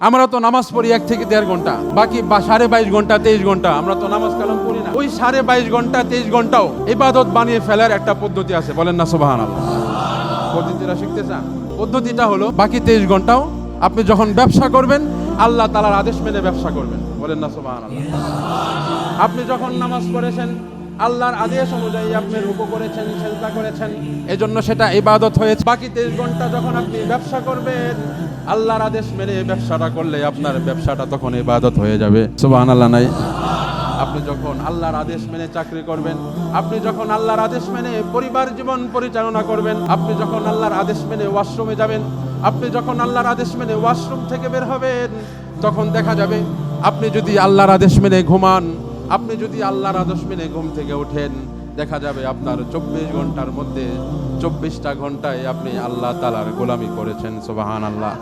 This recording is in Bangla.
আমরা তো নামাজ পড়ি 1 থেকে 1.5 ঘন্টা, বাকি 22.5 ঘন্টা 23 ঘন্টা আমরা তো নামাজ কালাম পড়ি না। ওই 22.5 ঘন্টা 23 ঘন্টাও ইবাদত বানিয়ে ফেলার একটা পদ্ধতি আছে, বলেন না সুবহানাল্লাহ। পদ্ধতিটা শিখতে চান? পদ্ধতিটা হলো বাকি 23 ঘন্টাও আপনি যখন ব্যবসা করবেন আল্লাহ তাআলার আদেশ মেনে ব্যবসা করবেন, বলেন না সুবহানাল্লাহ। আপনি যখন নামাজ পড়েছেন আল্লাহর আদেশ অনুযায়ী আপনি রুকু করেছেন, সিজদা করেছেন, এজন্য সেটা ইবাদত হয়েছে। বাকি 23 ঘন্টা যখন আপনি ব্যবসা করবেন আল্লাহর আদেশ মেনে ব্যবসাটা করলে আপনার ব্যবসাটা তখন ইবাদত হয়ে যাবে, সুবহানাল্লাহ নাই? আপনি যখন আল্লাহর আদেশ মেনে চাকরি করবেন, আপনি যখন আল্লাহর আদেশ মেনে পরিবার জীবন পরিচালনা করবেন, আপনি যখন আল্লাহর আদেশ মেনে ওয়াশরুমে যাবেন, আপনি যখন আল্লাহর আদেশ মেনে ওয়াশরুম থেকে বের হবেন, তখন দেখা যাবে আপনি যদি আল্লাহর আদেশ মেনে ঘুমান, আপনি যদি আল্লাহর আদেশ মেনে ঘুম থেকে ওঠেন, দেখা যাবে আপনার 24 ঘন্টার মধ্যে 24টা ঘন্টায় আপনি আল্লাহ তাআলার গোলামি করেছেন, সুবহানাল্লাহ।